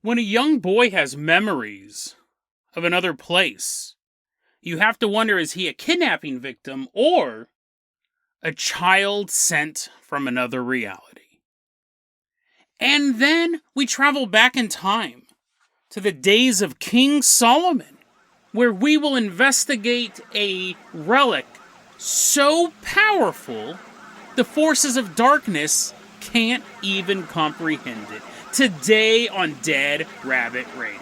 When a young boy has memories of another place, you have to wonder, is he a kidnapping victim or a child sent from another reality? And then we travel back in time to the days of King Solomon, where we will investigate a relic so powerful the forces of darkness can't even comprehend it. Today on Dead Rabbit Radio.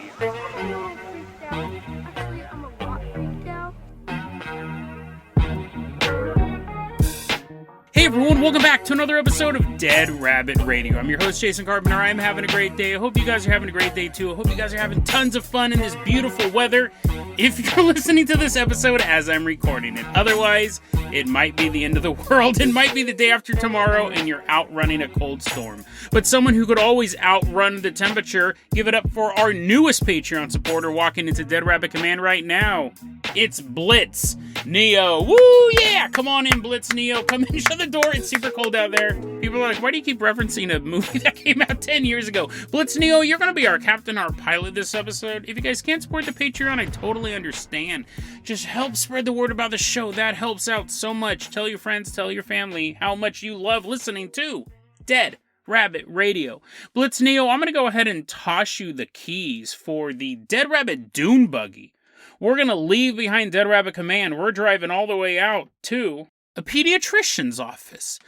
Hey everyone, welcome back to another episode of Dead Rabbit Radio. I'm your host, Jason Carpenter. I'm having a great day. I hope you guys are having a great day too. I hope you guys are having tons of fun in this beautiful weather, if you're listening to this episode as I'm recording it. Otherwise, it might be the end of the world. It might be the day after tomorrow and you're outrunning a cold storm. But someone who could always outrun the temperature, give it up for our newest Patreon supporter walking into Dead Rabbit Command right now. It's Blitz Neo. Woo, yeah! Come on in, Blitz Neo. Come in, shut the door. It's super cold out there. People are like, why do you keep referencing a movie that came out 10 years ago? Blitz Neo, you're going to be our captain, our pilot this episode. If you guys can't support the Patreon, I totally understand. Just help spread the word about the show. That helps out so much. Tell your friends, tell your family how much you love listening to Dead Rabbit Radio. Blitz Neo, I'm going to go ahead and toss you the keys for the Dead Rabbit Dune Buggy. We're going to leave behind Dead Rabbit Command. We're driving all the way out to a pediatrician's office.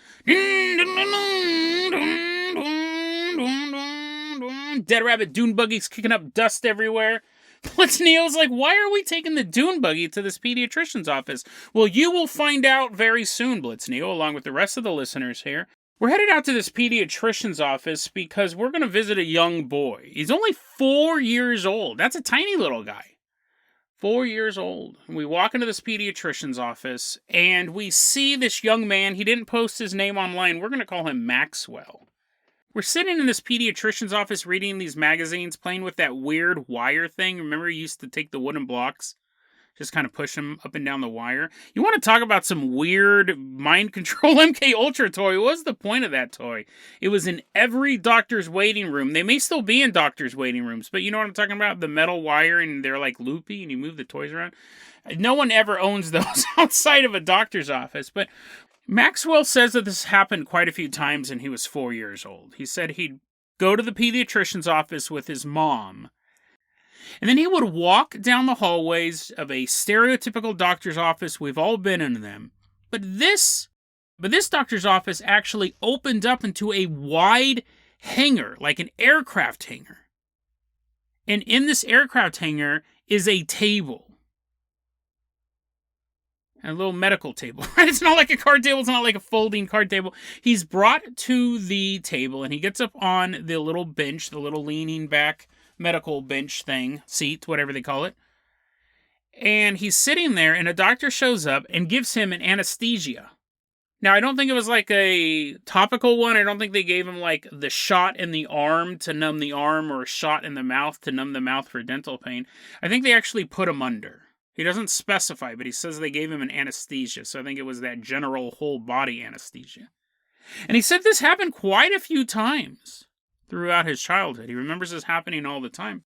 Dead Rabbit Dune Buggy's kicking up dust everywhere. Blitz Neo's like, why are we taking the Dune Buggy to this pediatrician's office? Well, you will find out very soon, Blitz Neo, along with the rest of the listeners here. We're headed out to this pediatrician's office because we're going to visit a young boy. He's only 4 years old. That's a tiny little guy. 4 years old. We walk into this pediatrician's office, and we see this young man. He didn't post his name online. We're going to call him Maxwell. We're sitting in this pediatrician's office reading these magazines, playing with that weird wire thing. Remember, you used to take the wooden blocks, just kind of push them up and down the wire? You want to talk about some weird mind control MK Ultra toy? What was the point of that toy? It was in every doctor's waiting room. They may still be in doctor's waiting rooms, but you know what I'm talking about? The metal wire, and they're like loopy, and you move the toys around. No one ever owns those outside of a doctor's office, but Maxwell says that this happened quite a few times and he was 4 years old. He said he'd go to the pediatrician's office with his mom, and then he would walk down the hallways of a stereotypical doctor's office. We've all been in them. But this doctor's office actually opened up into a wide hangar, like an aircraft hangar. And in this aircraft hangar is a table. A little medical table, right? It's not like a card table. It's not like a folding card table. He's brought to the table, and he gets up on the little bench, the little leaning back medical bench thing, seat, whatever they call it. And he's sitting there, and a doctor shows up and gives him an anesthesia. Now, I don't think it was like a topical one. I don't think they gave him like the shot in the arm to numb the arm or a shot in the mouth to numb the mouth for dental pain. I think they actually put him under. He doesn't specify, but he says they gave him an anesthesia, so I think it was that general whole body anesthesia. And he said this happened quite a few times throughout his childhood. He remembers this happening all the time.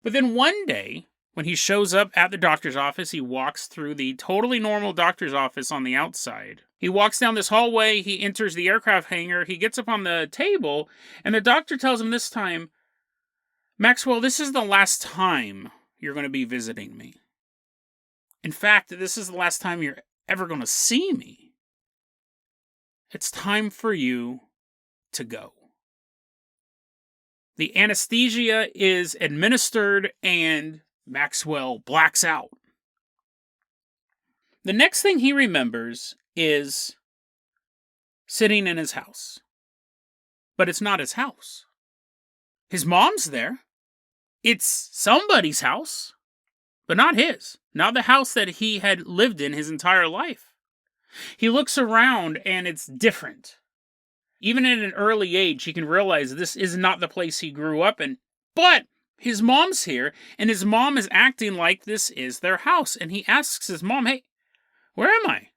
But then one day, when he shows up at the doctor's office, he walks through the totally normal doctor's office on the outside. He walks down this hallway, he enters the aircraft hangar, he gets up on the table, and the doctor tells him this time, Maxwell, this is the last time you're going to be visiting me. In fact, this is the last time you're ever going to see me. It's time for you to go. The anesthesia is administered and Maxwell blacks out. The next thing he remembers is sitting in his house. But it's not his house. His mom's there. It's somebody's house, but not his. Not the house that he had lived in his entire life. He looks around and it's different. Even at an early age, he can realize this is not the place he grew up in. But his mom's here, and his mom is acting like this is their house. And he asks his mom, hey, where am I?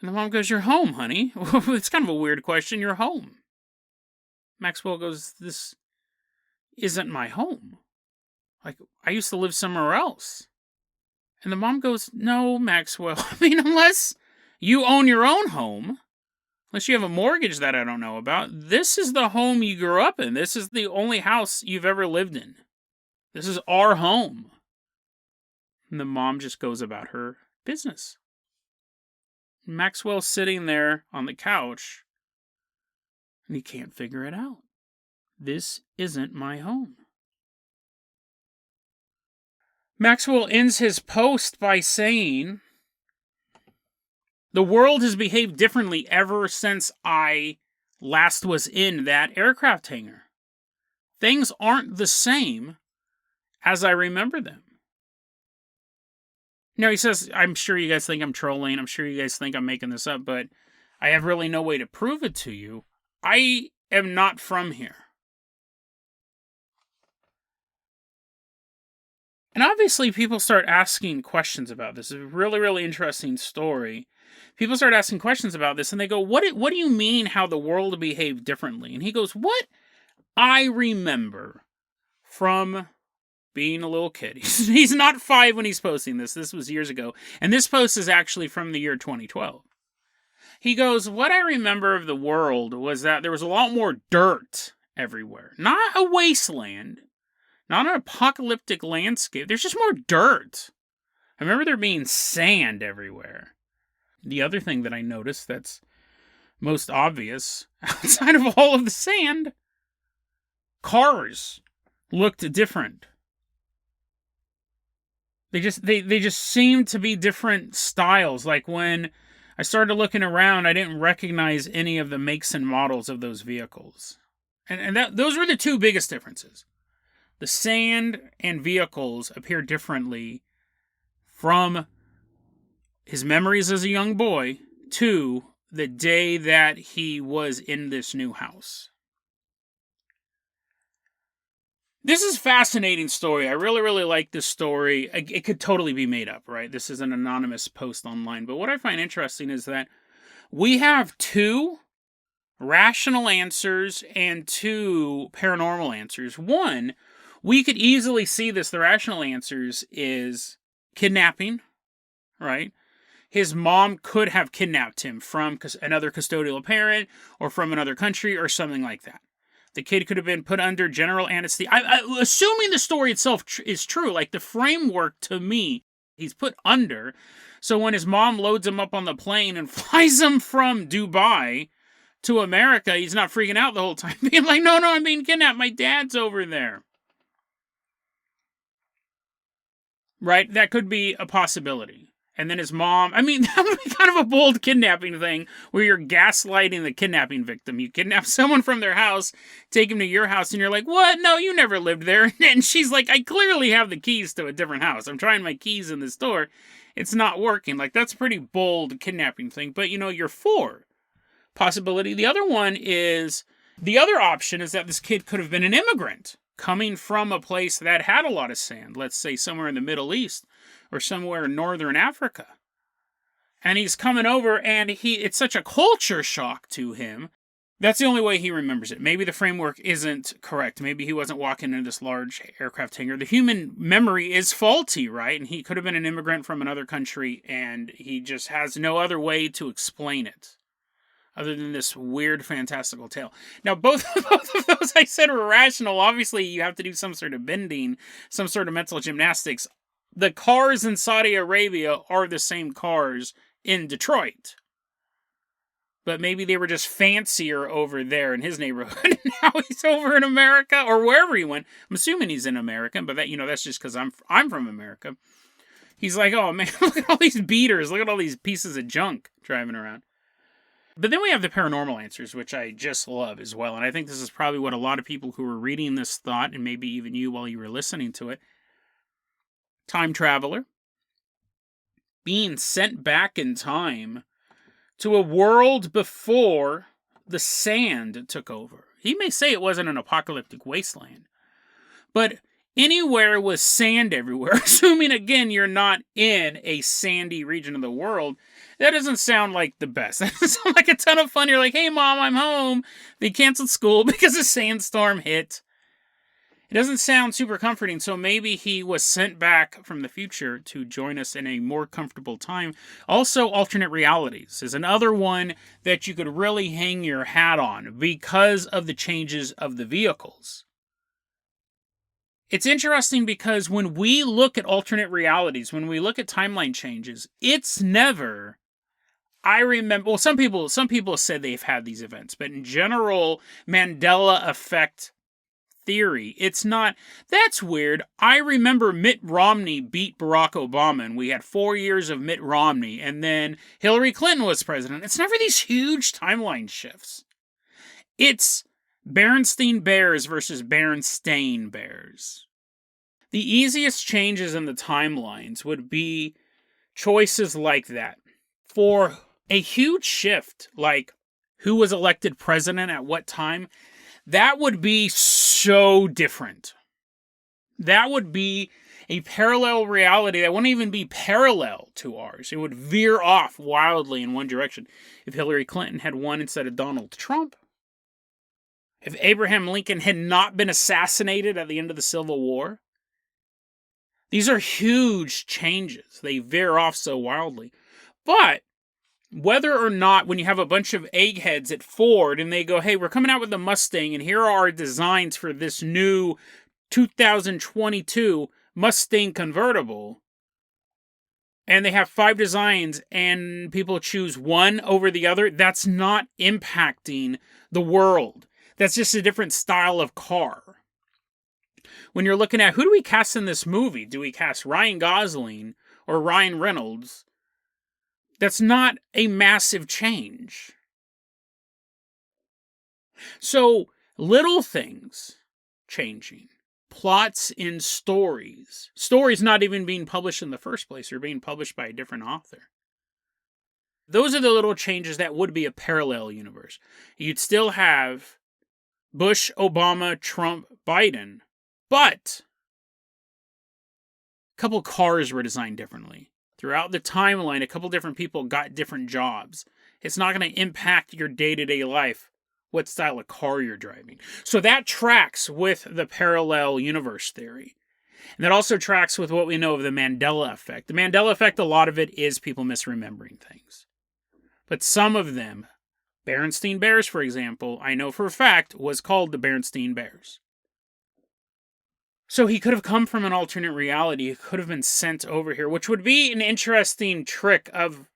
And the mom goes, you're home, honey. It's kind of a weird question. You're home. Maxwell goes, this isn't my home. Like, I used to live somewhere else. And the mom goes, no, Maxwell. I mean, unless you own your own home, unless you have a mortgage that I don't know about, this is the home you grew up in. This is the only house you've ever lived in. This is our home. And the mom just goes about her business. Maxwell's sitting there on the couch, and he can't figure it out. This isn't my home. Maxwell ends his post by saying, the world has behaved differently ever since I last was in that aircraft hangar. Things aren't the same as I remember them. Now, he says, I'm sure you guys think I'm trolling. I'm sure you guys think I'm making this up, but I have really no way to prove it to you. I am not from here. And obviously, people start asking questions about this. It's a really, really interesting story. People start asking questions about this, and they go, what do you mean how the world behaved differently? And he goes, what I remember from being a little kid. He's not 5 when he's posting this. This was years ago. And this post is actually from the year 2012. He goes, what I remember of the world was that there was a lot more dirt everywhere. Not a wasteland. Not an apocalyptic landscape. There's just more dirt. I remember there being sand everywhere. The other thing that I noticed that's most obvious, outside of all of the sand, cars looked different. They just seemed to be different styles. Like when I started looking around, I didn't recognize any of the makes and models of those vehicles. And those were the two biggest differences. The sand and vehicles appear differently from his memories as a young boy to the day that he was in this new house. This is a fascinating story. I really, really like this story. It could totally be made up, right? This is an anonymous post online. But what I find interesting is that we have 2 rational answers and 2 paranormal answers. One, we could easily see this. The rational answers is kidnapping, right? His mom could have kidnapped him from another custodial parent or from another country or something like that. The kid could have been put under general anesthesia. Assuming the story itself is true, like the framework to me, he's put under. So when his mom loads him up on the plane and flies him from Dubai to America, he's not freaking out the whole time, being like, no, I'm being kidnapped. My dad's over there. Right? That could be a possibility. And then his mom, I mean, that would be kind of a bold kidnapping thing where you're gaslighting the kidnapping victim. You kidnap someone from their house, take him to your house, and you're like, what? No, you never lived there. And she's like, I clearly have the keys to a different house. I'm trying my keys in the store. It's not working. Like, that's a pretty bold kidnapping thing. But, you're for possibility. The other one is, the other option is that this kid could have been an immigrant coming from a place that had a lot of sand. Let's say somewhere in the Middle East or somewhere in Northern Africa. And he's coming over and it's such a culture shock to him. That's the only way he remembers it. Maybe the framework isn't correct. Maybe he wasn't walking into this large aircraft hangar. The human memory is faulty, right? And he could have been an immigrant from another country and he just has no other way to explain it other than this weird, fantastical tale. Now, both of those I said were rational. Obviously, you have to do some sort of bending, some sort of mental gymnastics. The cars in Saudi Arabia are the same cars in Detroit. But maybe they were just fancier over there in his neighborhood. And now he's over in America or wherever he went. I'm assuming he's in America, but that that's just because I'm from America. He's like, oh man, look at all these beaters. Look at all these pieces of junk driving around. But then we have the paranormal answers, which I just love as well. And I think this is probably what a lot of people who were reading this thought, and maybe even you while you were listening to it. Time traveler. Being sent back in time to a world before the sand took over. He may say it wasn't an apocalyptic wasteland, but anywhere with sand everywhere, assuming again you're not in a sandy region of the world, that doesn't sound like the best. That doesn't sound like a ton of fun. You're like, hey mom, I'm home. They canceled school because a sandstorm hit. It doesn't sound super comforting, so maybe he was sent back from the future to join us in a more comfortable time. Also, alternate realities is another one that you could really hang your hat on because of the changes of the vehicles. It's interesting because when we look at alternate realities, when we look at timeline changes, it's never... I remember, well, some people said they've had these events, but in general, Mandela effect theory, it's not. That's weird. I remember Mitt Romney beat Barack Obama, and we had 4 years of Mitt Romney, and then Hillary Clinton was president. It's never these huge timeline shifts. It's Berenstain Bears versus Berenstain Bears. The easiest changes in the timelines would be choices like that. For a huge shift, like who was elected president at what time, that would be so different. That would be a parallel reality that wouldn't even be parallel to ours. It would veer off wildly in one direction. If Hillary Clinton had won instead of Donald Trump, if Abraham Lincoln had not been assassinated at the end of the Civil War, these are huge changes. They veer off so wildly. But whether or not, when you have a bunch of eggheads at Ford and they go, hey, we're coming out with a Mustang and here are our designs for this new 2022 Mustang convertible, and they have 5 designs and people choose one over the other, that's not impacting the world. That's just a different style of car. When you're looking at who do we cast in this movie? Do we cast Ryan Gosling or Ryan Reynolds? That's not a massive change. So, little things changing. Plots in stories. Stories not even being published in the first place. They're being published by a different author. Those are the little changes that would be a parallel universe. You'd still have Bush, Obama, Trump, Biden. But a couple cars were designed differently. Throughout the timeline, a couple different people got different jobs. It's not going to impact your day-to-day life, what style of car you're driving. So that tracks with the parallel universe theory. And that also tracks with what we know of the Mandela effect. The Mandela effect, a lot of it is people misremembering things. But some of them, Berenstain Bears, for example, I know for a fact, was called the Berenstain Bears. So he could have come from an alternate reality. He could have been sent over here, which would be an interesting trick of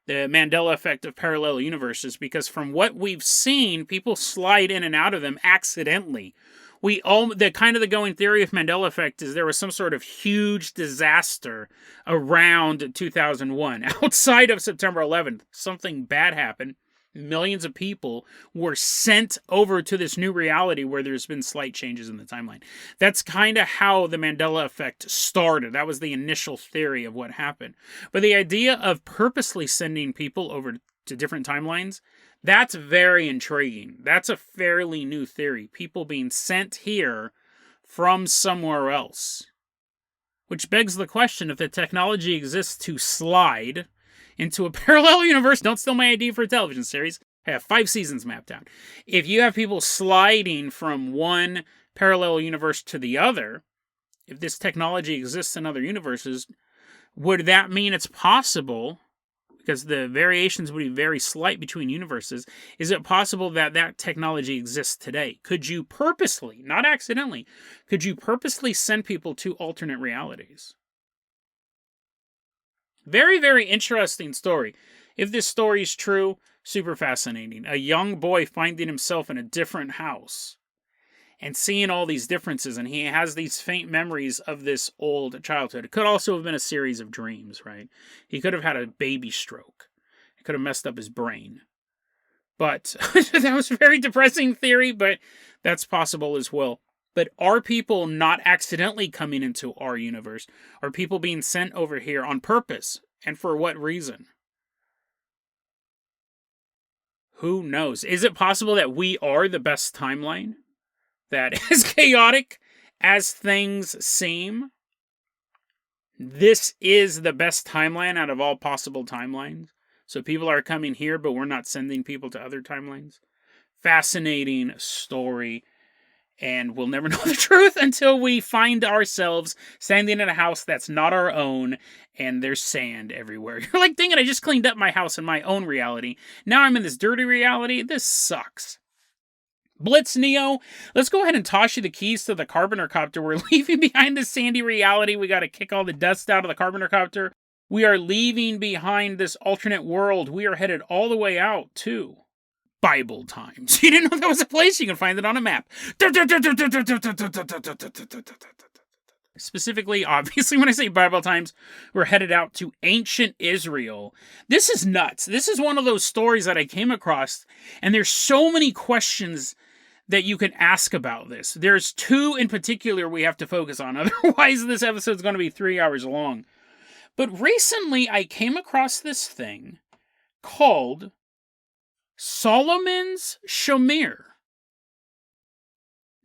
the Mandela effect of parallel universes, because from what we've seen, people slide in and out of them accidentally. The going theory of Mandela effect is there was some sort of huge disaster around 2001. Outside of September 11th, something bad happened. Millions of people were sent over to this new reality where there's been slight changes in the timeline. That's kind of how the Mandela effect started. That was the initial theory of what happened. But the idea of purposely sending people over to different timelines, that's very intriguing. That's a fairly new theory. People being sent here from somewhere else. Which begs the question, if the technology exists to slide into a parallel universe, don't steal my idea for a television series. I have 5 seasons mapped out. If you have people sliding from one parallel universe to the other, if this technology exists in other universes, would that mean it's possible, because the variations would be very slight between universes, is it possible that that technology exists today? Could you purposely, not accidentally, could you purposely send people to alternate realities? Very, very interesting story. If this story is true, super fascinating. A young boy finding himself in a different house and seeing all these differences, and he has these faint memories of this old childhood. It could also have been a series of dreams, right? He could have had a baby stroke. It could have messed up his brain. But that was a very depressing theory, but that's possible as well. But are people not accidentally coming into our universe? Are people being sent over here on purpose? And for what reason? Who knows? Is it possible that we are the best timeline? That as chaotic as things seem, this is the best timeline out of all possible timelines? So people are coming here, but we're not sending people to other timelines? Fascinating story. And we'll never know the truth until we find ourselves standing in a house that's not our own, and there's sand everywhere. You're like, dang it, I just cleaned up my house in my own reality. Now I'm in this dirty reality. This sucks. Blitz Neo, let's go ahead and toss you the keys to the Carpenter Copter. We're leaving behind the sandy reality. We got to kick all the dust out of the Carpenter Copter. We are leaving behind this alternate world. We are headed all the way out to Bible times. You didn't know that was a place? You can find it on a map. Specifically, obviously, when I say Bible times, we're headed out to ancient Israel. This is nuts. This is one of those stories that I came across, and there's so many questions that you can ask about this. There's two in particular we have to focus on. Otherwise, this episode's going to be 3 hours long. But recently, I came across this thing called Solomon's Shamir.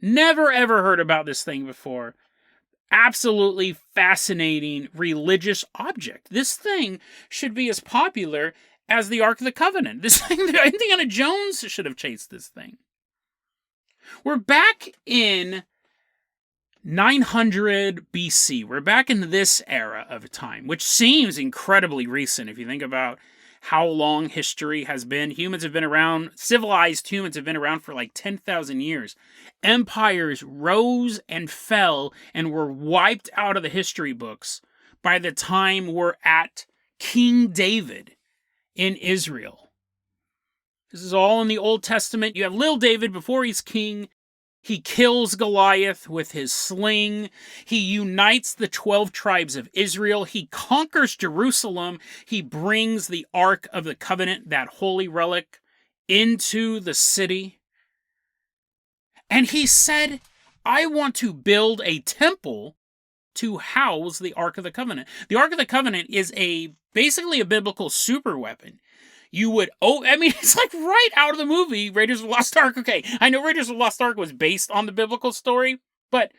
Never ever heard about this thing before. Absolutely fascinating religious object. This thing should be as popular as the Ark of the Covenant. This thing, Indiana Jones should have chased this thing. We're back in 900 BC. We're back in this era of time, which seems incredibly recent if you think about how long history has been. Humans have been around, civilized humans have been around for like 10,000 years. Empires rose and fell and were wiped out of the history books by the time we're at King David in Israel. This is all in the Old Testament. You have little David before he's king. He kills Goliath with his sling. He unites the 12 tribes of Israel. He conquers Jerusalem. He brings the Ark of the Covenant, that holy relic, into the city. And he said, I want to build a temple to house the Ark of the Covenant. The Ark of the Covenant is basically a biblical super weapon. It's like right out of the movie Raiders of the Lost Ark. Okay, I know Raiders of the Lost Ark was based on the biblical story, but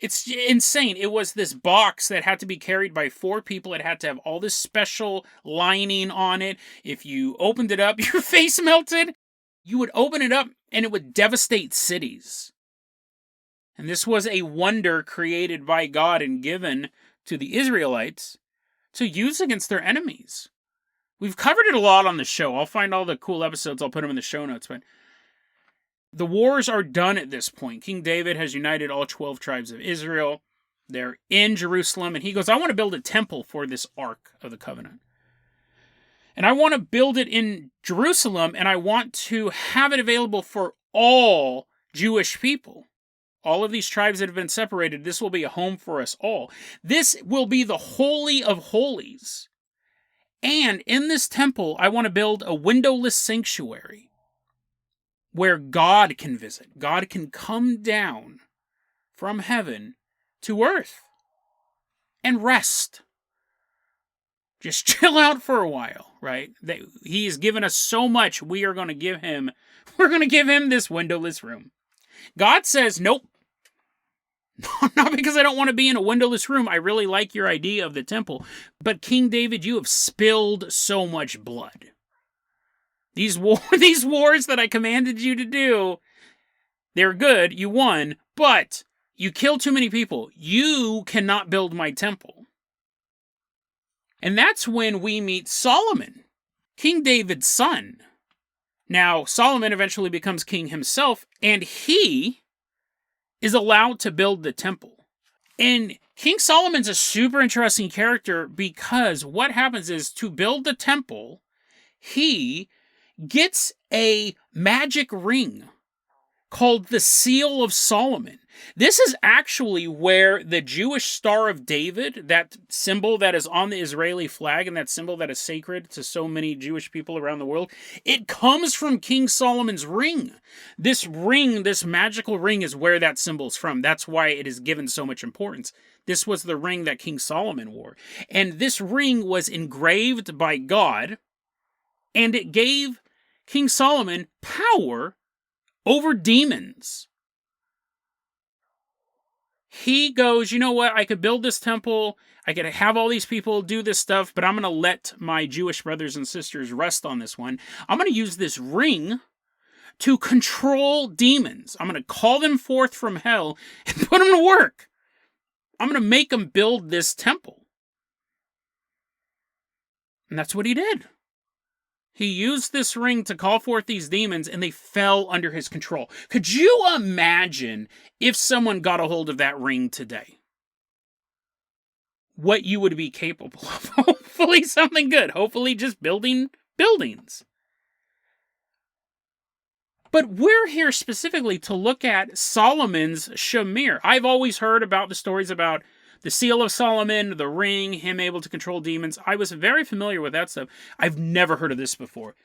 it's insane. It was this box that had to be carried by 4 people. It had to have all this special lining on it. If you opened it up, your face melted. You would open it up and it would devastate cities. And this was a wonder created by God and given to the Israelites to use against their enemies. We've covered it a lot on the show. I'll find all the cool episodes. I'll put them in the show notes. But the wars are done at this point. King David has united all 12 tribes of Israel. They're in Jerusalem. And he goes, I want to build a temple for this Ark of the Covenant. And I want to build it in Jerusalem. And I want to have it available for all Jewish people. All of these tribes that have been separated, this will be a home for us all. This will be the Holy of Holies. And in this temple, I want to build a windowless sanctuary where God can visit. God can come down from heaven to earth and rest. Just chill out for a while, right? He has given us so much, we're going to give him this windowless room. God says, nope. Not because I don't want to be in a windowless room. I really like your idea of the temple. But King David, you have spilled so much blood. These wars that I commanded you to do, they're good. You won. But you killed too many people. You cannot build my temple. And that's when we meet Solomon, King David's son. Now, Solomon eventually becomes king himself, and he is allowed to build the temple. And King Solomon's a super interesting character because what happens is to build the temple, he gets a magic ring called the Seal of Solomon. This is actually where the Jewish Star of David, that symbol that is on the Israeli flag and that symbol that is sacred to so many Jewish people around the world, it comes from King Solomon's ring. This ring, this magical ring, is where that symbol's from. That's why it is given so much importance. This was the ring that King Solomon wore. And this ring was engraved by God, and it gave King Solomon power over demons. He goes, you know what, I could build this temple, I could have all these people do this stuff, but I'm going to let my Jewish brothers and sisters rest on this one. I'm going to use this ring to control demons. I'm going to call them forth from hell and put them to work. I'm going to make them build this temple. And that's what he did. He used this ring to call forth these demons, and they fell under his control. Could you imagine if someone got a hold of that ring today? What you would be capable of? Hopefully something good. Hopefully just building buildings. But we're here specifically to look at Solomon's Shamir. I've always heard about the stories about the Seal of Solomon, the ring, him able to control demons. I was very familiar with that stuff. I've never heard of this before.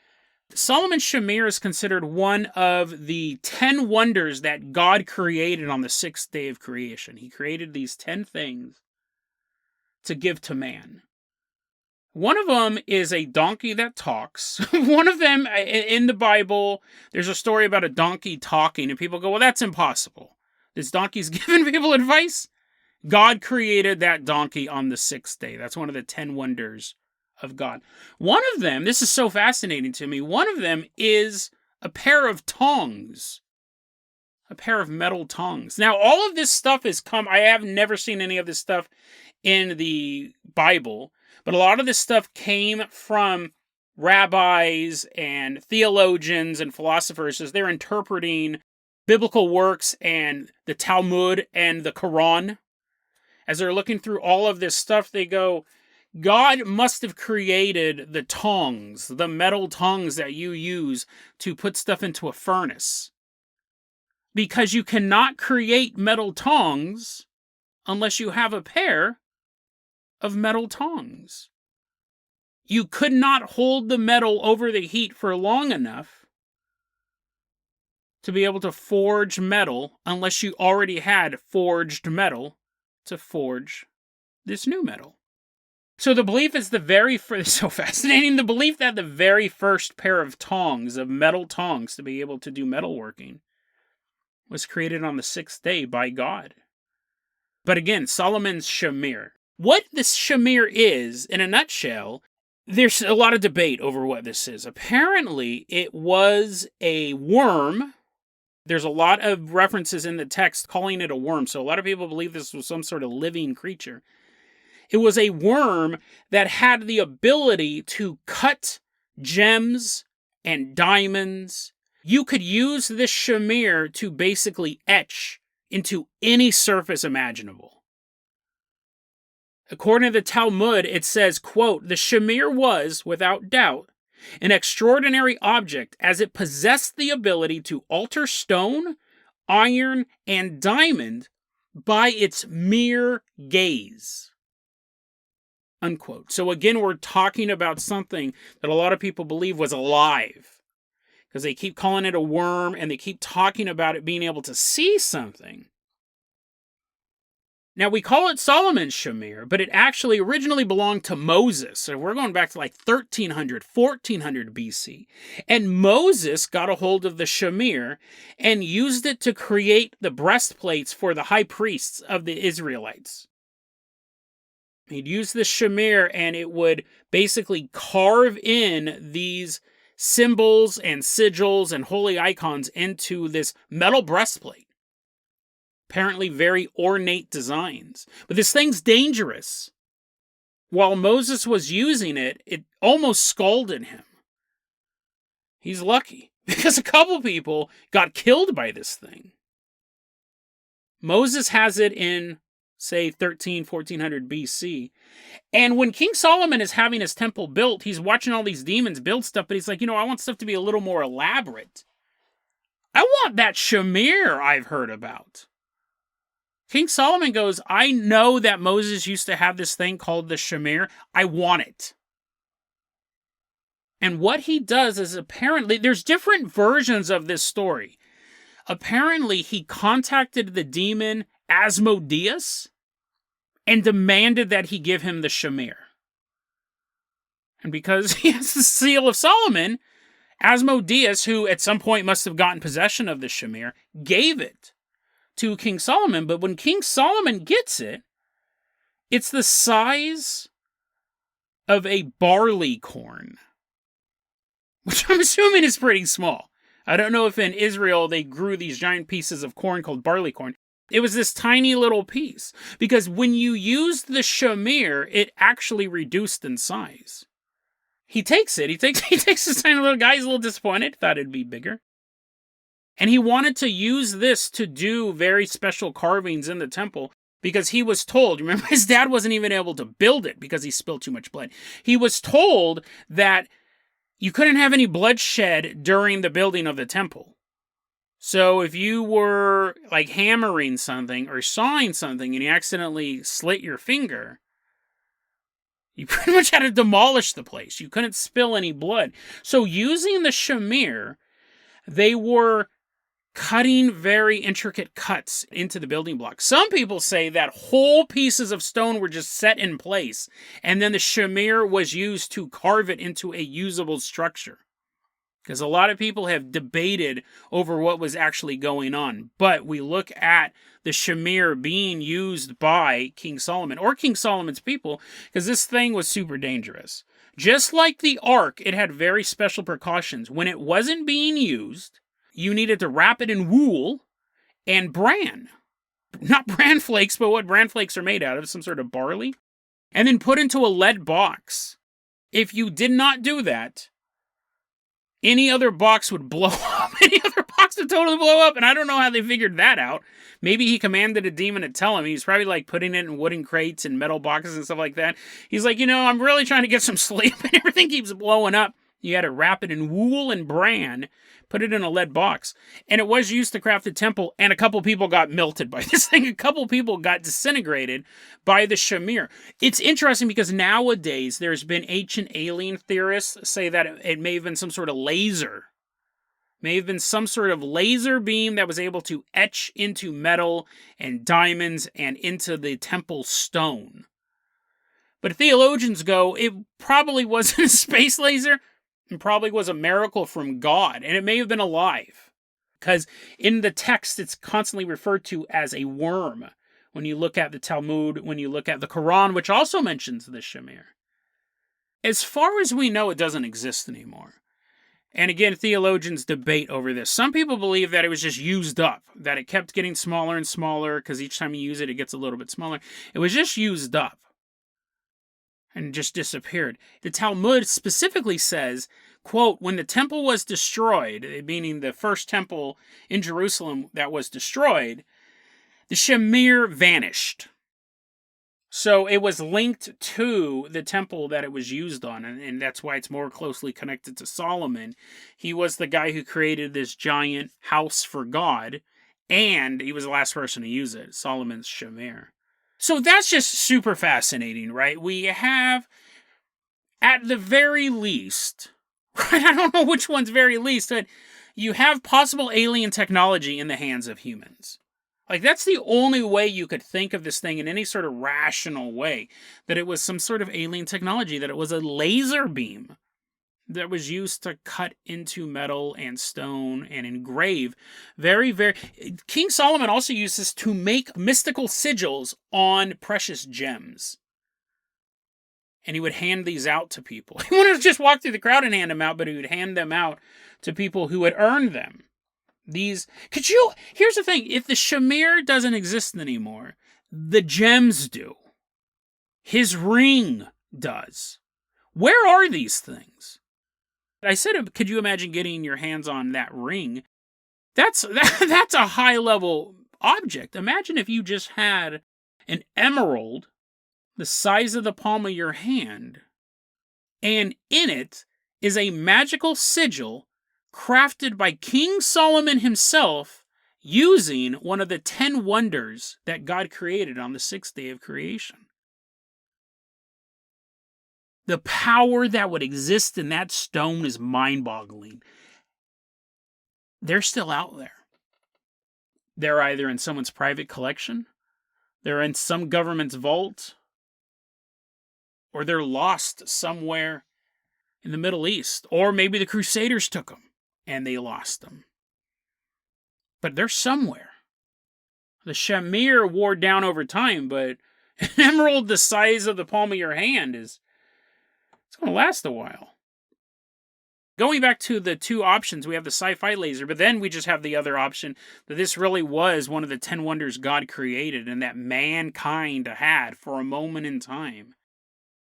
Solomon's Shamir is considered one of the 10 wonders that God created on the 6th day of creation. He created these 10 things to give to man. One of them is a donkey that talks. One of them, in the Bible, there's a story about a donkey talking, and people go, well, that's impossible. This donkey's giving people advice? God created that donkey on the 6th day. That's one of the 10 wonders of God. One of them, this is so fascinating to me, one of them is a pair of tongs. A pair of metal tongs. Now, all of this stuff I have never seen any of this stuff in the Bible, but a lot of this stuff came from rabbis and theologians and philosophers as they're interpreting biblical works and the Talmud and the Quran. As they're looking through all of this stuff, they go, God must have created the tongs, the metal tongs that you use to put stuff into a furnace. Because you cannot create metal tongs unless you have a pair of metal tongs. You could not hold the metal over the heat for long enough to be able to forge metal unless you already had forged metal to forge this new metal. So the belief is so fascinating, the belief that the very first pair of tongs, of metal tongs to be able to do metalworking, was created on the 6th day by God. But again, Solomon's Shamir. What this Shamir is, in a nutshell, there's a lot of debate over what this is. Apparently, it was a worm. There's a lot of references in the text calling it a worm, so a lot of people believe this was some sort of living creature. It was a worm that had the ability to cut gems and diamonds. You could use this Shamir to basically etch into any surface imaginable. According to the Talmud, it says, quote, the Shamir was, without doubt, an extraordinary object as it possessed the ability to alter stone, iron, and diamond by its mere gaze. Unquote. So again, we're talking about something that a lot of people believe was alive. Because they keep calling it a worm and they keep talking about it being able to see something. Now, we call it Solomon's Shamir, but it actually originally belonged to Moses. So we're going back to like 1300, 1400 BC. And Moses got a hold of the Shamir and used it to create the breastplates for the high priests of the Israelites. He'd use the Shamir and it would basically carve in these symbols and sigils and holy icons into this metal breastplate. Apparently very ornate designs. But this thing's dangerous. While Moses was using it, it almost scalded him. He's lucky, because a couple people got killed by this thing. Moses has it in, say, 1400 BC. And when King Solomon is having his temple built, he's watching all these demons build stuff, but he's like, I want stuff to be a little more elaborate. I want that Shamir I've heard about. King Solomon goes, I know that Moses used to have this thing called the Shamir. I want it. And what he does is apparently, there's different versions of this story. Apparently, he contacted the demon Asmodeus and demanded that he give him the Shamir. And because he has the Seal of Solomon, Asmodeus, who at some point must have gotten possession of the Shamir, gave it to King Solomon. But when King Solomon gets it, it's the size of a barley corn, which I'm assuming is pretty small. I don't know if in Israel they grew these giant pieces of corn called barley corn. It was this tiny little piece. Because when you used the Shamir, it actually reduced in size. He takes it. He takes this tiny little guy. He's a little disappointed. Thought it'd be bigger. And he wanted to use this to do very special carvings in the temple because he was told, remember, his dad wasn't even able to build it because he spilled too much blood. He was told that you couldn't have any bloodshed during the building of the temple. So if you were like hammering something or sawing something and you accidentally slit your finger, you pretty much had to demolish the place. You couldn't spill any blood. So using the Shamir, they were cutting very intricate cuts into the building blocks. Some people say that whole pieces of stone were just set in place, and then the Shamir was used to carve it into a usable structure. Because a lot of people have debated over what was actually going on. But we look at the Shamir being used by King Solomon, or King Solomon's people, because this thing was super dangerous. Just like the Ark, it had very special precautions. When it wasn't being used, you needed to wrap it in wool and bran. Not bran flakes, but what bran flakes are made out of, some sort of barley. And then put into a lead box. If you did not do that, any other box would blow up. Any other box would totally blow up. And I don't know how they figured that out. Maybe he commanded a demon to tell him. He's probably like putting it in wooden crates and metal boxes and stuff like that. He's like, I'm really trying to get some sleep and everything keeps blowing up. You had to wrap it in wool and bran, put it in a lead box. And it was used to craft the temple, and a couple people got melted by this thing. A couple people got disintegrated by the Shamir. It's interesting because nowadays there's been ancient alien theorists say that it may have been some sort of laser. May have been some sort of laser beam that was able to etch into metal and diamonds and into the temple stone. But theologians go, it probably wasn't a space laser. It probably was a miracle from God, and it may have been alive. Because in the text, it's constantly referred to as a worm. When you look at the Talmud, when you look at the Quran, which also mentions the Shamir. As far as we know, it doesn't exist anymore. And again, theologians debate over this. Some people believe that it was just used up, that it kept getting smaller and smaller, because each time you use it, it gets a little bit smaller. It was just used up. And just disappeared. The Talmud specifically says, quote, when the temple was destroyed, meaning the first temple in Jerusalem that was destroyed, the Shamir vanished. So it was linked to the temple that it was used on, and that's why it's more closely connected to Solomon. He was the guy who created this giant house for God, and he was the last person to use it, Solomon's Shamir. So that's just super fascinating, right? We have, at the very least, right? I don't know which one's very least, but you have possible alien technology in the hands of humans. Like, that's the only way you could think of this thing in any sort of rational way, that it was some sort of alien technology, that it was a laser beam that was used to cut into metal and stone and engrave. King Solomon also used this to make mystical sigils on precious gems. And he would hand these out to people. He wouldn't just walk through the crowd and hand them out, but he would hand them out to people who had earned them. Here's the thing, if the Shamir doesn't exist anymore, the gems do. His ring does. Where are these things? I said, could you imagine getting your hands on that ring? That's a high-level object. Imagine if you just had an emerald the size of the palm of your hand, and in it is a magical sigil crafted by King Solomon himself using one of the 10 wonders that God created on the 6th day of creation. The power that would exist in that stone is mind-boggling. They're still out there. They're either in someone's private collection, they're in some government's vault, or they're lost somewhere in the Middle East. Or maybe the Crusaders took them and they lost them. But they're somewhere. The Shamir wore down over time, but an emerald the size of the palm of your hand it's going to last a while. Going back to the two options, we have the sci-fi laser, but then we just have the other option that this really was one of the 10 wonders God created and that mankind had for a moment in time.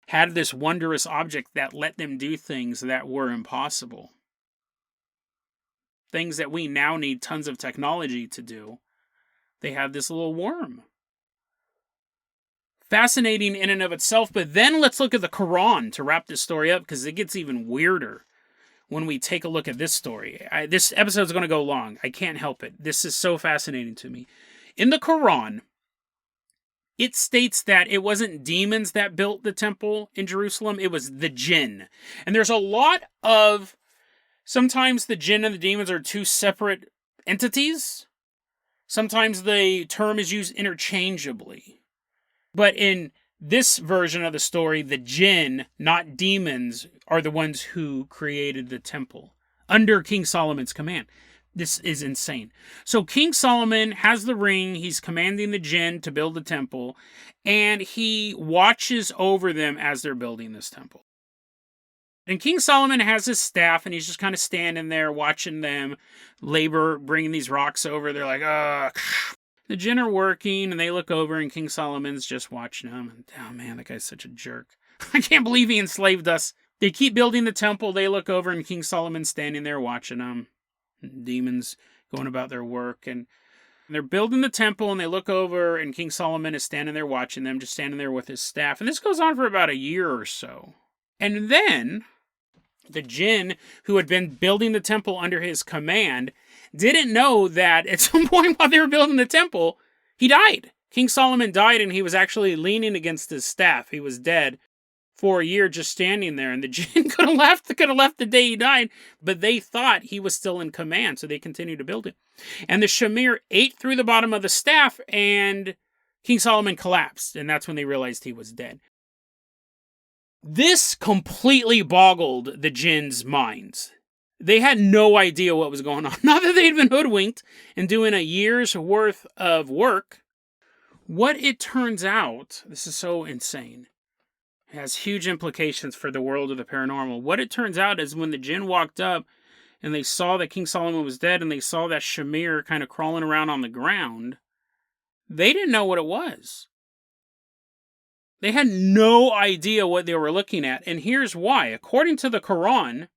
Had this wondrous object that let them do things that were impossible. Things that we now need tons of technology to do. They have this little worm. Fascinating in and of itself, but then let's look at the Quran to wrap this story up, because it gets even weirder when we take a look at this story. This episode's going to go long. I can't help it. This is so fascinating to me. In the Quran, it states that it wasn't demons that built the temple in Jerusalem, it was the Jinn. And there's a lot of... Sometimes the Jinn and the demons are two separate entities. Sometimes the term is used interchangeably. But in this version of the story, the Jinn, not demons, are the ones who created the temple under King Solomon's command. This is insane. So King Solomon has the ring. He's commanding the Jinn to build the temple, and he watches over them as they're building this temple. And King Solomon has his staff, and he's just kind of standing there watching them labor, bringing these rocks over. They're like, ugh. The Jinn are working, and they look over, and King Solomon's just watching them. And, oh man, that guy's such a jerk. I can't believe he enslaved us. They keep building the temple. They look over, and King Solomon's standing there watching them. Demons going about their work. And they're building the temple, and they look over, and King Solomon is standing there watching them, just standing there with his staff. And this goes on for about a year or so. And then the Jinn, who had been building the temple under his command, didn't know that at some point while they were building the temple, he died. King Solomon died, and he was actually leaning against his staff. He was dead for a year, just standing there. And the Jinn could have left the day he died, but they thought he was still in command, so they continued to build it. And the Shamir ate through the bottom of the staff, and King Solomon collapsed, and that's when they realized he was dead. This completely boggled the Jinn's minds. They had no idea what was going on. Not that they'd been hoodwinked and doing a year's worth of work. What it turns out, this is so insane, it has huge implications for the world of the paranormal. What it turns out is when the Jinn walked up and they saw that King Solomon was dead and they saw that Shamir kind of crawling around on the ground, they didn't know what it was. They had no idea what they were looking at, and here's why. According to the Quran,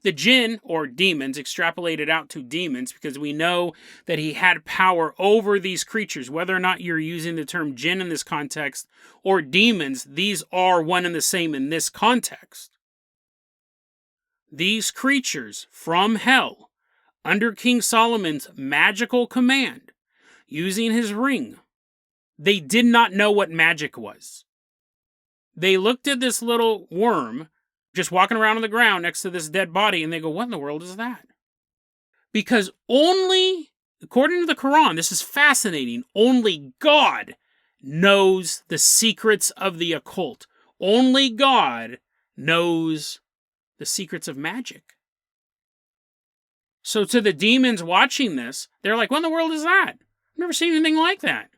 the Jinn, or demons, extrapolated out to demons because we know that he had power over these creatures. Whether or not you're using the term Jinn in this context or demons, these are one and the same in this context. These creatures from hell, under King Solomon's magical command, using his ring, they did not know what magic was. They looked at this little worm just walking around on the ground next to this dead body, and they go, what in the world is that? Because only, according to the Quran, this is fascinating, only God knows the secrets of the occult. Only God knows the secrets of magic. So to the demons watching this, they're like, what in the world is that? I've never seen anything like that.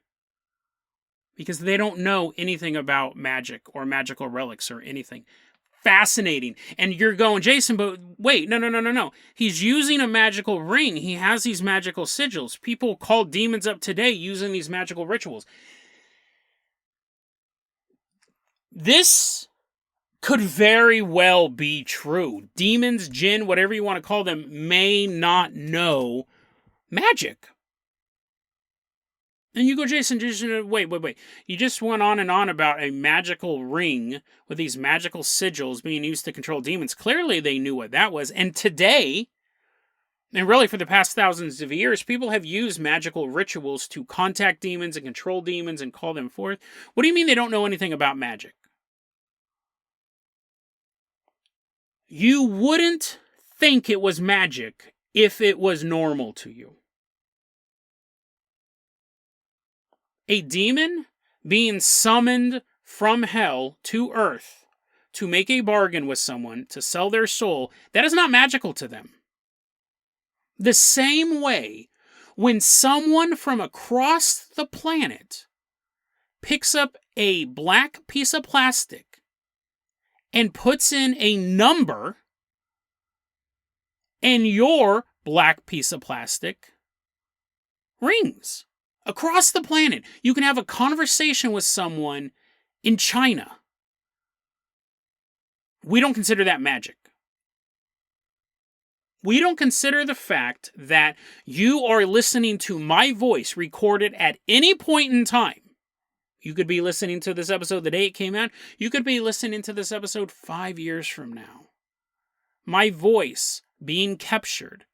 Because they don't know anything about magic or magical relics or anything. Fascinating. And you're going, Jason, but wait, no. He's using a magical ring. He has these magical sigils. People call demons up today using these magical rituals. This could very well be true. Demons, Jinn, whatever you want to call them, may not know magic. And you go, Jason, wait. You just went on and on about a magical ring with these magical sigils being used to control demons. Clearly they knew what that was. And today, and really for the past thousands of years, people have used magical rituals to contact demons and control demons and call them forth. What do you mean they don't know anything about magic? You wouldn't think it was magic if it was normal to you. A demon being summoned from hell to earth to make a bargain with someone to sell their soul, that is not magical to them. The same way, when someone from across the planet picks up a black piece of plastic and puts in a number and your black piece of plastic rings across the planet. You can have a conversation with someone in China. We don't consider that magic. We don't consider the fact that you are listening to my voice recorded at any point in time. You could be listening to this episode the day it came out. You could be listening to this episode 5 years from now. My voice being captured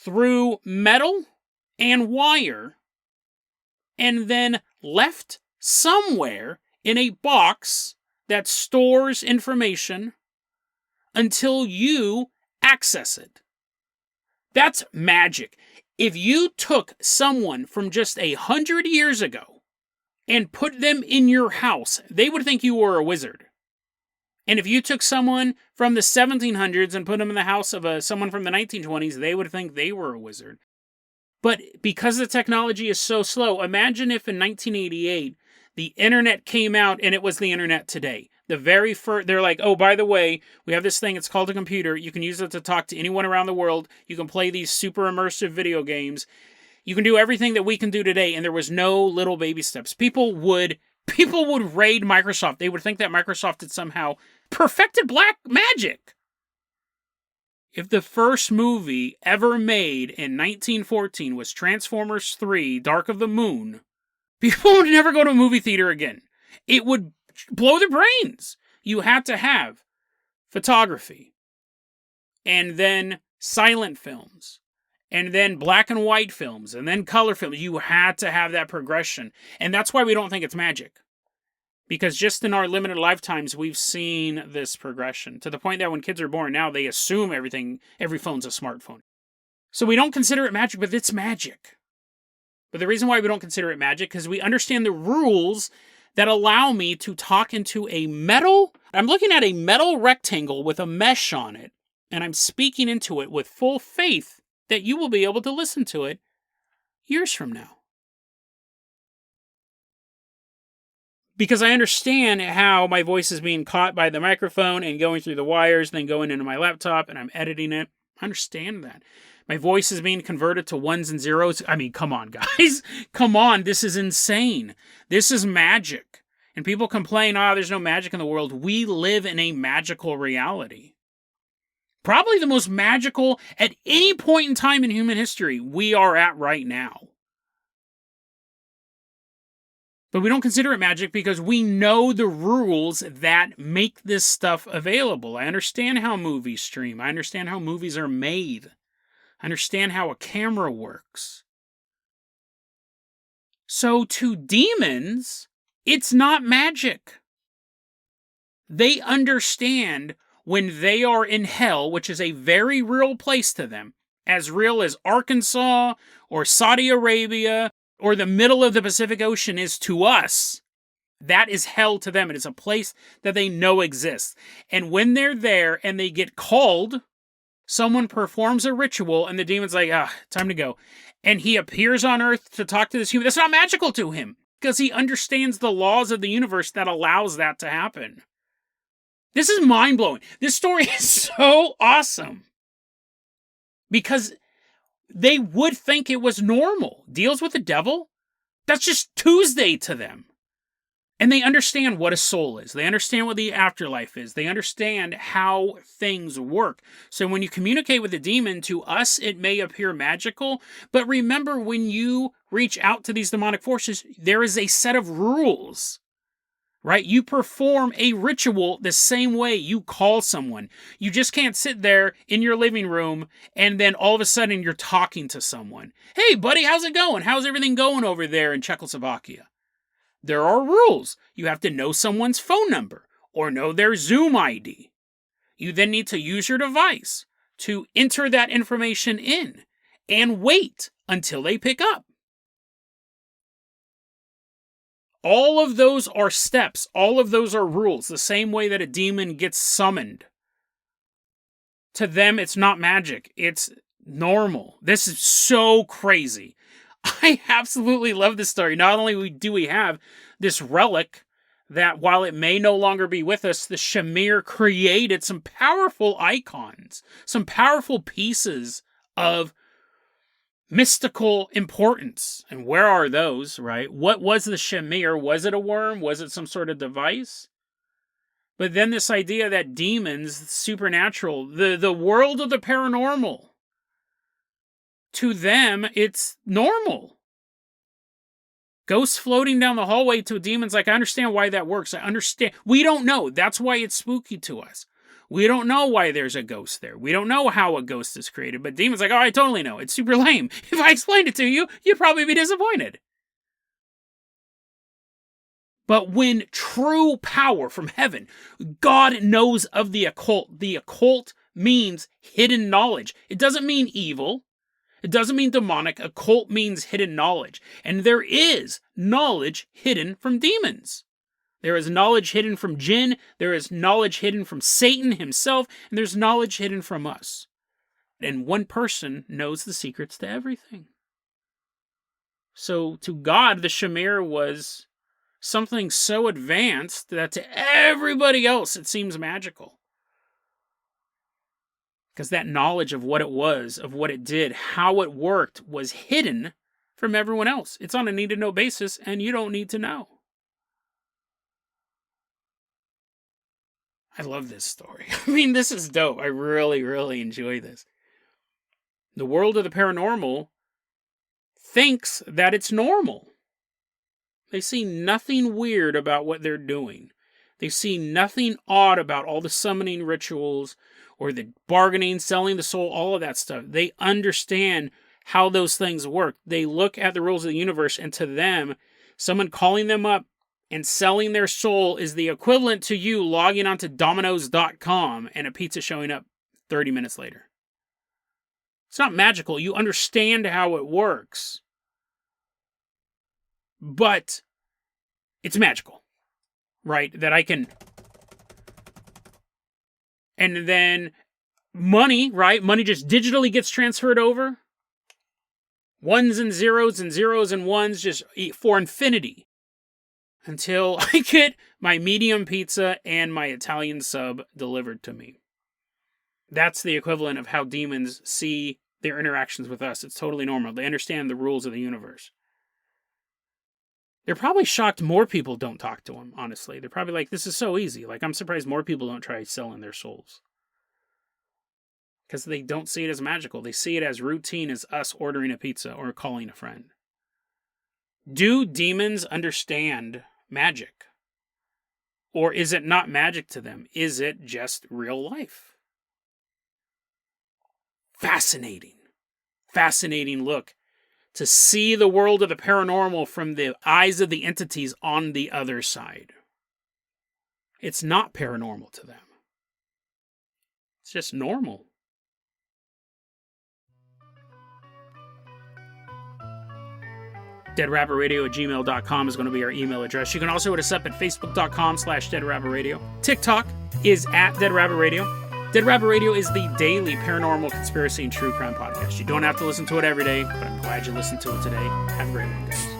through metal and wire and then left somewhere in a box that stores information until you access it. That's magic. If you took someone from just 100 years ago and put them in your house, they would think you were a wizard. And if you took someone from the 1700s and put them in the house of someone from the 1920s, they would think they were a wizard. But because the technology is so slow, imagine if in 1988 the internet came out and it was the internet today. The very first, they're like, oh, by the way, we have this thing, it's called a computer. You can use it to talk to anyone around the world. You can play these super immersive video games. You can do everything that we can do today, and there was no little baby steps. People would raid Microsoft. They would think that Microsoft had somehow perfected black magic. If the first movie ever made in 1914 was Transformers 3, Dark of the Moon, people would never go to a movie theater again. It would blow their brains. You had to have photography, and then silent films, and then black and white films, and then color films. You had to have that progression. And that's why we don't think it's magic. Because just in our limited lifetimes, we've seen this progression. To the point that when kids are born now, they assume every phone's a smartphone. So we don't consider it magic, but it's magic. But the reason why we don't consider it magic is we understand the rules that allow me to talk into I'm looking at a metal rectangle with a mesh on it, and I'm speaking into it with full faith that you will be able to listen to it years from now. Because I understand how my voice is being caught by the microphone and going through the wires, then going into my laptop, and I'm editing it. I understand that. My voice is being converted to ones and zeros. I mean, come on, guys. Come on, this is insane. This is magic. And people complain, there's no magic in the world. We live in a magical reality. Probably the most magical at any point in time in human history we are at right now. But we don't consider it magic because we know the rules that make this stuff available. I understand how movies stream. I understand how movies are made. I understand how a camera works. So to demons, it's not magic. They understand when they are in hell, which is a very real place to them, as real as Arkansas or Saudi Arabia or the middle of the Pacific Ocean is to us. That is hell to them. It is a place that they know exists. And when they're there and they get called, someone performs a ritual and the demon's like, time to go. And he appears on Earth to talk to this human. That's not magical to him because he understands the laws of the universe that allows that to happen. This is mind-blowing. This story is so awesome because they would think it was normal. Deals with the devil? That's just Tuesday to them. And they understand what a soul is. They understand what the afterlife is. They understand how things work. So when you communicate with a demon, to us it may appear magical, but remember when you reach out to these demonic forces, there is a set of rules. Right? You perform a ritual the same way you call someone. You just can't sit there in your living room and then all of a sudden you're talking to someone. Hey, buddy, how's it going? How's everything going over there in Czechoslovakia? There are rules. You have to know someone's phone number or know their Zoom ID. You then need to use your device to enter that information in and wait until they pick up. All of those are steps. All of those are rules. The same way that a demon gets summoned. To them, it's not magic. It's normal. This is so crazy. I absolutely love this story. Not only do we have this relic that while it may no longer be with us, the Shamir created some powerful icons, some powerful pieces of mystical importance. And where are those, right? What was the Shamir? Was it a worm? Was it some sort of device? But then this idea that demons, supernatural, the world of the paranormal, to them, it's normal. Ghosts floating down the hallway to demons, like, I understand why that works. I understand. We don't know. That's why it's spooky to us. We don't know why there's a ghost there. We don't know how a ghost is created. But demons like, oh, I totally know. It's super lame. If I explained it to you, you'd probably be disappointed. But when true power from heaven, God knows of the occult means hidden knowledge. It doesn't mean evil. It doesn't mean demonic. Occult means hidden knowledge. And there is knowledge hidden from demons. There is knowledge hidden from Jinn. There is knowledge hidden from Satan himself. And there's knowledge hidden from us. And one person knows the secrets to everything. So to God, the Shamir was something so advanced that to everybody else it seems magical. Because that knowledge of what it was, of what it did, how it worked, was hidden from everyone else. It's on a need-to-know basis, and you don't need to know. I love this story. I mean, this is dope. I really, really enjoy this. The world of the paranormal thinks that it's normal. They see nothing weird about what they're doing. They see nothing odd about all the summoning rituals or the bargaining, selling the soul, all of that stuff. They understand how those things work. They look at the rules of the universe, and to them, someone calling them up and selling their soul is the equivalent to you logging onto Domino's.com and a pizza showing up 30 minutes later. It's not magical. You understand how it works. But it's magical, right? That I can... And then money, right? Money just digitally gets transferred over. Ones and zeros and ones just for infinity. Until I get my medium pizza and my Italian sub delivered to me. That's the equivalent of how demons see their interactions with us. It's totally normal. They understand the rules of the universe. They're probably shocked more people don't talk to them, honestly. They're probably like, this is so easy. Like, I'm surprised more people don't try selling their souls. Because they don't see it as magical. They see it as routine as us ordering a pizza or calling a friend. Do demons understand magic? Or is it not magic to them? Is it just real life? Fascinating. Fascinating look. To see the world of the paranormal from the eyes of the entities on the other side. It's not paranormal to them. It's just normal. DeadRabbitRadio@gmail.com is going to be our email address. You can also hit us up at Facebook.com/DeadRabbitRadio. TikTok is @DeadRabbitRadio. Dead Rabbit Radio is the daily paranormal, conspiracy, and true crime podcast. You don't have to listen to it every day, but I'm glad you listened to it today. Have a great one, guys.